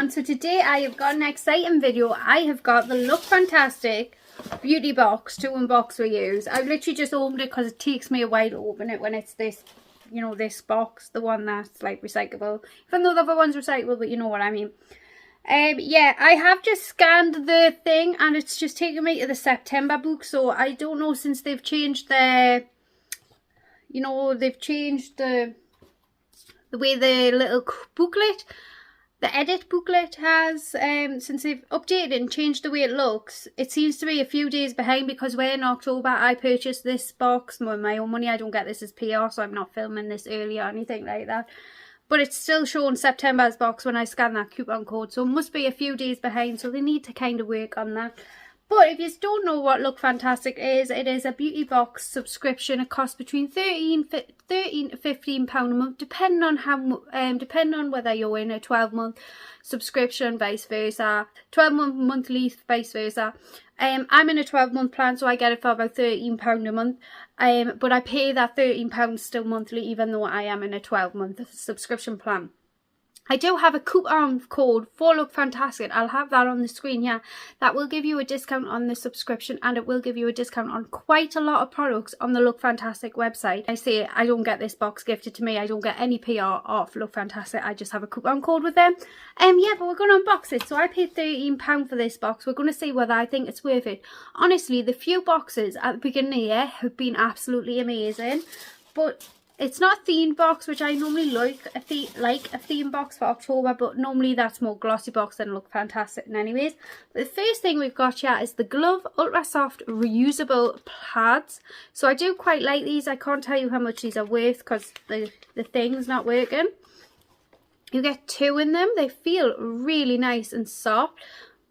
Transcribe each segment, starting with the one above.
everyone, so today I have got an exciting video. I have got the Lookfantastic beauty box to unbox for you. I've literally just opened it because it takes me a while to open it when it's this, you know, this box, the one that's like recyclable, even though the other one's recyclable, but you know what I mean. Yeah, I have just scanned the thing and it's just taken me to the September book, so I don't know, since they've changed their, you know, they've changed the way the little booklet, the edit booklet has, since they've updated and changed the way it looks, it seems to be a few days behind, because we're in October. I purchased this box with my own money. I don't get this as PR, so I'm not filming this early or anything like that. But it's still showing September's box when I scan that coupon code, so it must be a few days behind, so they need to kind of work on that. But if you don't know what Lookfantastic is, it is a beauty box subscription. It costs between £13 to £15 a month, depending on depending on whether you're in a 12-month subscription, vice versa, 12-month monthly, vice versa. I'm in a 12-month plan, so I get it for about £13 a month. But I pay that £13 still monthly, even though I am in a 12-month subscription plan. I do have a coupon code for Lookfantastic. I'll have that on the screen here. That will give you a discount on the subscription, and it will give you a discount on quite a lot of products on the Lookfantastic website. I say I don't get this box gifted to me. I don't get any PR off Lookfantastic. I just have a coupon code with them. Yeah, but we're going to unbox it. So I paid £13 for this box. We're going to see whether I think it's worth it. Honestly, the few boxes at the beginning of the year have been absolutely amazing. But it's not a theme box, which I normally like a theme box for October, but normally that's more glossy box than Lookfantastic anyways. But the first thing we've got here is the Glove Ultra Soft Reusable Pads. So I do quite like these. I can't tell you how much these are worth because the thing's not working. You get 2 in them. They feel really nice and soft.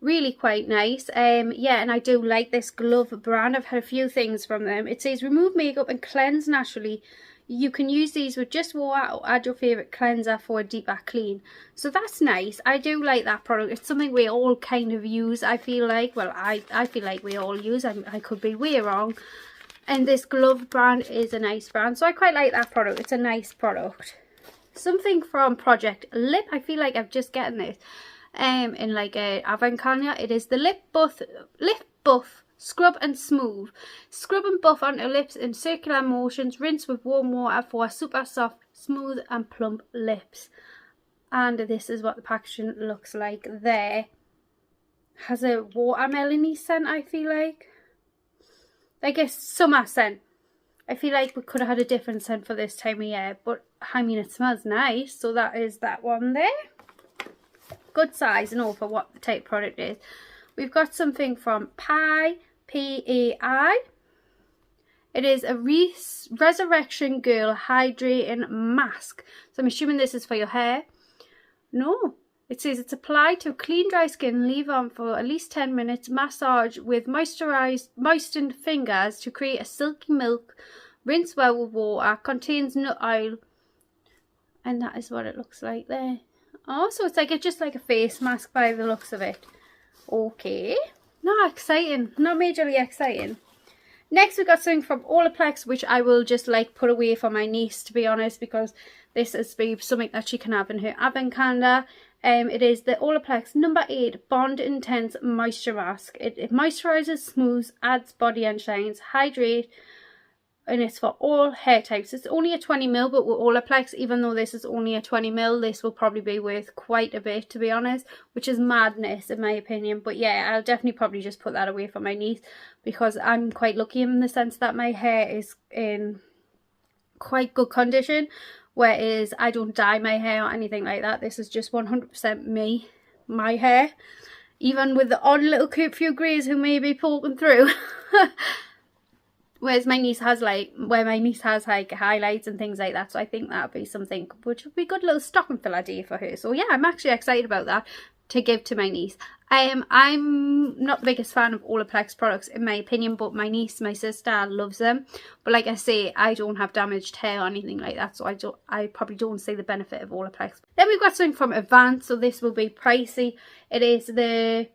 Really quite nice. Yeah, and I do like this Glove brand. I've had a few things from them. It says remove makeup and cleanse naturally. You can use these with just water or add your favourite cleanser for a deeper clean. So that's nice. I do like that product. It's something we all kind of use, I feel like. Well, I feel like we all use. I could be way wrong. And this Glove brand is a nice brand. So I quite like that product. It's a nice product. Something from Project Lip. I feel like I've just gotten this in like a advent calendar. It is the Lip Buff Scrub and Smooth. Scrub and buff onto lips in circular motions. Rinse with warm water for a super soft, smooth and plump lips. And this is what the packaging looks like there. Has a watermelon-y scent, I feel like. Like a summer scent. I feel like we could have had a different scent for this time of year. But, I mean, it smells nice. So that is that one there. Good size and all for what the type of product is. We've got something from Pai. P-A-I. It is a Resurrection Girl Hydrating Mask. So I'm assuming this is for your hair. No. It says it's applied to clean dry skin. Leave on for at least 10 minutes. Massage with moistened fingers to create a silky milk. Rinse well with water. Contains nut oil. And that is what it looks like there. Oh, so it's like just like a face mask by the looks of it. Okay. Not exciting, not majorly exciting. Next we got something from Olaplex, which I will just like put away for my niece, to be honest, because this is something that she can have in her advent calendar. It is the Olaplex number 8 Bond Intense Moisture Mask. It moisturizes, smooths, adds body and shines, hydrate, and it's for all hair types. It's only a 20ml, but with Olaplex, even though this is only a 20ml, this will probably be worth quite a bit, to be honest, which is madness in my opinion. But yeah, I'll definitely probably just put that away for my niece, because I'm quite lucky in the sense that my hair is in quite good condition, whereas I don't dye my hair or anything like that. This is just 100% me, my hair, even with the odd little few greys who may be poking through. Whereas my niece has like highlights and things like that. So I think that would be something which would be a good little stocking filler day for her. So yeah, I'm actually excited about that to give to my niece. I'm not the biggest fan of Olaplex products in my opinion, but my niece, my sister, loves them. But like I say, I don't have damaged hair or anything like that, so I probably don't see the benefit of Olaplex. Then we've got something from Advance, so this will be pricey. It is the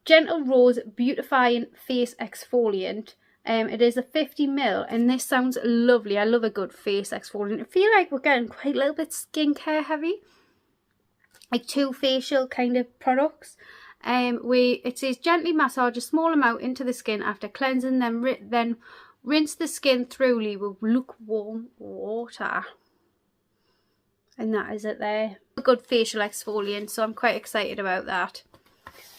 Gentle Rose Beautifying Face Exfoliant. It is a 50ml and this sounds lovely. I love a good face exfoliant. I feel like we're getting quite a little bit skincare heavy. like 2 facial kind of products. It says gently massage a small amount into the skin after cleansing, then rinse the skin thoroughly with lukewarm water. And that is it there. A good facial exfoliant, so I'm quite excited about that.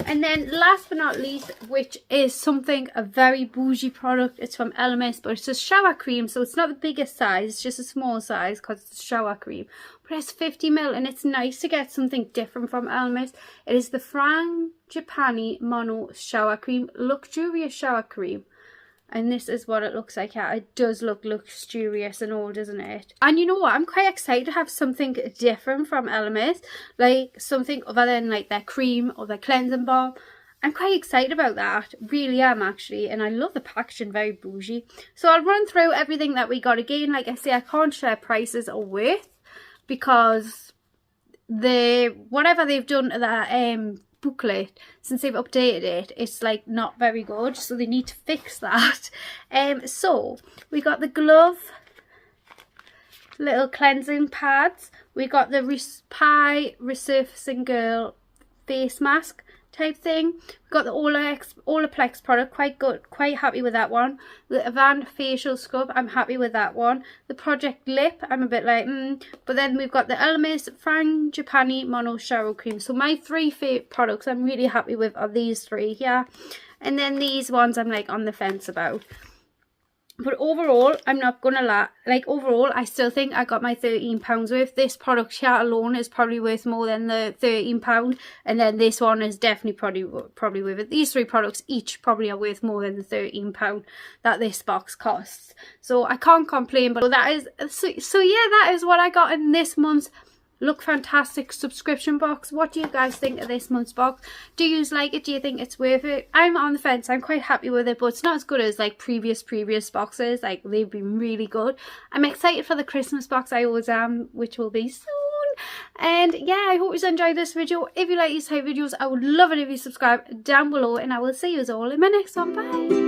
And then last but not least, which is something, a very bougie product. It's from Elemis, but it's a shower cream, so it's not the biggest size, it's just a small size because it's a shower cream. But it's 50ml, and it's nice to get something different from Elemis. It is the Frangipani Mono Shower Cream, Luxurious Shower Cream. And this is what it looks like. Yeah, it does look luxurious and all, doesn't it? And you know what? I'm quite excited to have something different from Elemis. Like something other than like their cream or their cleansing balm. I'm quite excited about that. Really am, actually. And I love the packaging, very bougie. So I'll run through everything that we got. Again, like I say, I can't share prices or width because whatever they've done to that booklet, since they've updated it, it's like not very good, so they need to fix that. So we got the glove little cleansing pads, we got the Pie Resurfacing Girl face mask type thing, we got the Olaplex product, quite good, quite happy with that one. The Avant facial scrub, I'm happy with that one. The Project Lip, I'm a bit like but then we've got the Elemis Frangipani Mono Shower Cream. So my 3 favourite products I'm really happy with are these 3, yeah. And then these ones I'm like on the fence about. But overall, I'm not gonna lie, like overall, I still think I got my £13 worth. This product here alone is probably worth more than the £13. And then this one is definitely probably worth it. These 3 products each probably are worth more than the £13 that this box costs. So I can't complain, but that is, so yeah, that is what I got in this month's Lookfantastic subscription box. What do you guys think of this month's box? Do you like it? Do you think it's worth it? I'm on the fence. I'm quite happy with it, but it's not as good as like previous boxes. Like they've been really good. I'm excited for the Christmas box. I always am, which will be soon. And yeah, I hope you enjoyed this video. If you like these type of videos, I would love it if you subscribe down below, and I will see you all in my next one. Bye.